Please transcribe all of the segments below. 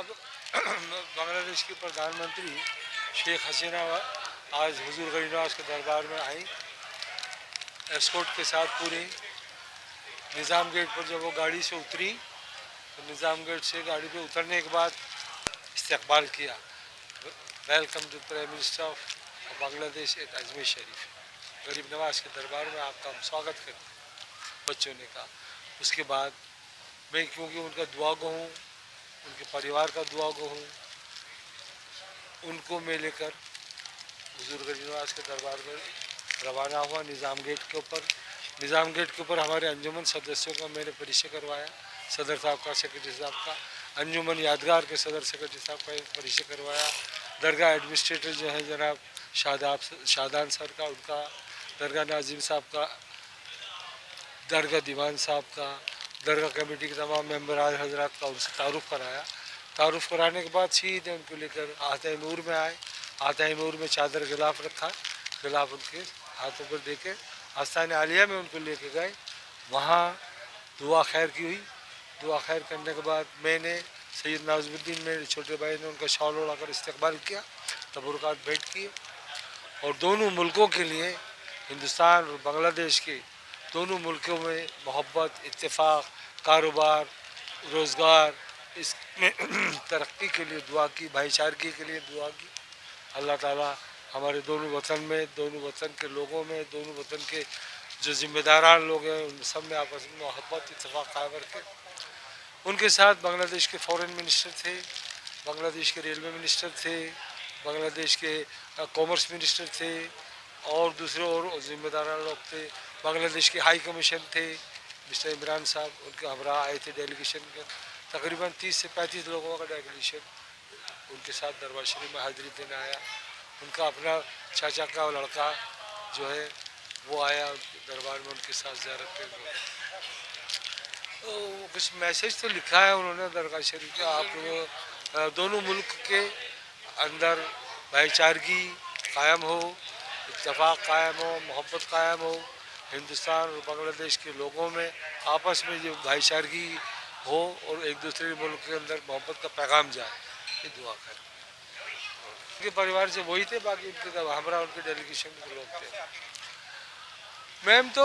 अब बांग्लादेश की प्रधानमंत्री शेख हसीना आज हुजूर गरीब नवाज के दरबार में आई एस्कॉर्ट के साथ पूरी। निज़ाम गेट पर जब वो गाड़ी से उतरी तो निज़ाम गेट से गाड़ी पे उतरने के बाद इस्तकबाल किया। Welcome to prime minister of Bangladesh at Ajmer Sharif. Garib Nawaz के दरबार में आपका हम स्वागत करते हैं, बच्चों ने कहा। उसके बाद मैं क्योंकि उनका दुआ गो हूँ, उनके परिवार का दुआ गो हूँ, उनको मैं लेकर हुजूर गरीब नवाज के दरबार में रवाना हुआ। निज़ाम गेट के ऊपर हमारे अंजुमन सदस्यों का मैंने परिचय करवाया, सदर साहब का, सेक्रेटरी साहब का, अंजुमन यादगार के सदर सेक्रेटरी साहब का परिचय करवाया। दरगाह एडमिनिस्ट्रेटर जो है जनाब शादान सर का, उनका, दरगाह नाजिम साहब का, दरगाह दीवान साहब का, दरगाह कमेटी के तमाम मेंबर हजरात का उनसे तारुफ कराया। तारुफ कराने के बाद सीधे उनको लेकर आते नूर में आए। आते नूर में चादर गिलाफ रखा, गिलाफ उनके हाथों पर दे के आस्थान आलिया में उनको लेके गए। वहाँ दुआ खैर की हुई। दुआ खैर करने के बाद मैंने सैयद नाज़मुद्दीन, मेरे छोटे भाई ने उनका शॉल उड़ाकर इस्तकबाल किया, तबरुकात भेंट किए। और दोनों मुल्कों के लिए, हिंदुस्तान और बांग्लादेश के दोनों मुल्कों में मोहब्बत, इत्तेफाक, कारोबार, रोज़गार, इसमें तरक्की के लिए दुआ की, भाईचारगी के लिए दुआ की। अल्लाह ताला हमारे दोनों वतन में, दोनों वतन के लोगों में, दोनों वतन के जो ज़िम्मेदारान लोग हैं उन सब में आपस में मोहब्बत, इत्तेफाक कायम रखे। उनके साथ बांग्लादेश के फॉरेन मिनिस्टर थे, बांग्लादेश के रेलवे मिनिस्टर थे, बांग्लादेश के कॉमर्स मिनिस्टर थे और दूसरे और ज़िम्मेदारान लोग थे। बांग्लादेश के हाई कमीशन थे मिस्टर इमरान साहब, उनके हमरा आए थे डेलीगेशन के। तकरीबन 30 से 35 लोगों का डेलीगेशन उनके साथ दरबार शरीफ में हाजिरी देने आया। उनका अपना चाचा का लड़का जो है वो आया दरबार में उनके साथ ज़ियारत करने। तो कुछ मैसेज तो लिखा है उन्होंने दरगाह शरीफ का, आप लोग दोनों मुल्क के अंदर भाईचारगी कायम हो, इत्तेफाक कायम हो, मोहब्बत कायम हो, हिंदुस्तान और बांग्लादेश के लोगों में आपस में जो भाईचारगी हो और एक दूसरे मुल्क के अंदर मोहब्बत का पैगाम जाए, ये दुआ करें। उनके परिवार से वही थे, बाकी उनके हमरा उनके डेलीगेशन के लोग थे। मैम तो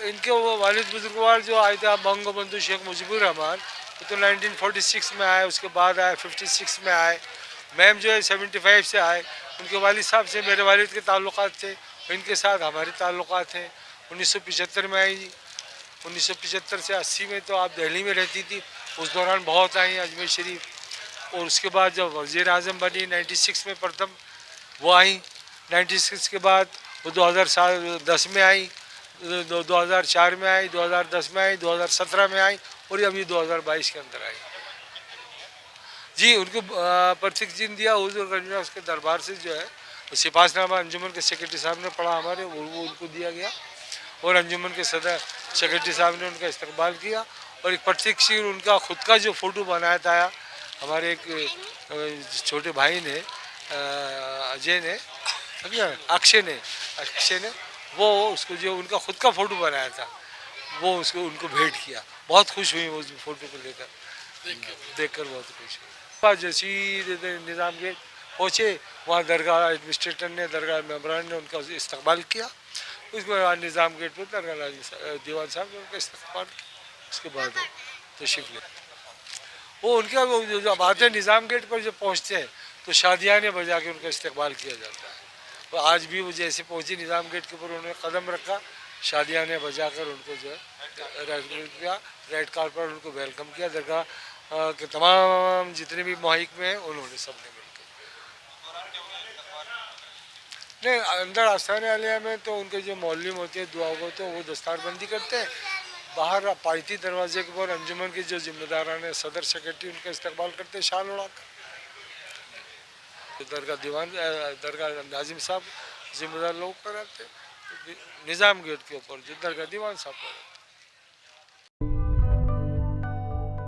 इनके वो वालिद बुजुर्गवार जो आए थे, आप बंगबंधु शेख मुजीबुर रहमान, वो तो 1946 में आए, उसके बाद आए 56 में आए। मैम जो है 75 से आए। उनके वालिद साहब से मेरे वालिद के ताल्लुकात थे, इनके साथ हमारे ताल्लुकात हैं। 1975 में आई। 1975 से 80 में तो आप दिल्ली में रहती थी, उस दौरान बहुत आई अजमेर शरीफ। और उसके बाद जब वज़ीर आज़म बनी 96 में प्रथम वो आई। 96 के बाद वो 2010 में आई, 2004 में आई, 2010 में आई, 2017 में आई और अभी 2022 के अंदर आई। जी, उनको प्रतीक चिन्ह दिया हुजूर गरीब नवाज के दरबार से जो है सिपाहीनामा अंजुमन के सेक्रेटरी साहब ने पढ़ा हमारे, वो उनको दिया गया और अंजुमन के सदर सेक्रेटरी साहब ने उनका इस्तकबाल किया। और एक प्रतीक चिन्ह उनका खुद का जो फ़ोटो बनाया था हमारे एक छोटे भाई ने, अजय ने, अक्षय ने वो उसको जो उनका खुद का फ़ोटो बनाया था वो उसको उनको भेंट किया। बहुत खुश हुई उस फ़ोटो को लेकर, देखकर बहुत खुश हुई। जैसे निज़ाम गेट पहुँचे, वहाँ दरगाह एडमिनिस्ट्रेटर ने, दरगाह मेम्बरान ने उनका इस्तकबाल किया। उसके बाद निज़ाम गेट पर दरगाह दीवान साहब ने उनका इस्तकबाल किया। उसके बाद तशरीफ़ ले वो उनका जब आते हैं निज़ाम गेट पर जब पहुँचते हैं तो शादियाने बजा के उनका इस्तकबाल किया जाता है। तो आज भी वो जैसे पहुँची निज़ाम गेट के ऊपर उन्होंने कदम रखा, शादियाने बजा कर उनको जो है रेड कार्पेट पर उनको वेलकम किया। दरगाह के तमाम जितने भी महक में हैं उन्होंने सबने मिलकर। नहीं, अंदर आस्थान आलिया में तो उनके जो मौलवी होते हैं दुआ को तो वो दस्तारबंदी करते हैं। बाहर पायती दरवाजे के ऊपर अंजुमन के जो जिम्मेदारान है, सदर सेक्रेटरी, उनका इस्तकबाल करते हैं शाल उड़ाकर। दरगाह दीवान, दरगाह नाजिम साहब जिम्मेदार लोग कराते, निज़ाम गेट के ऊपर जो दरगाह दीवान साहब कराते।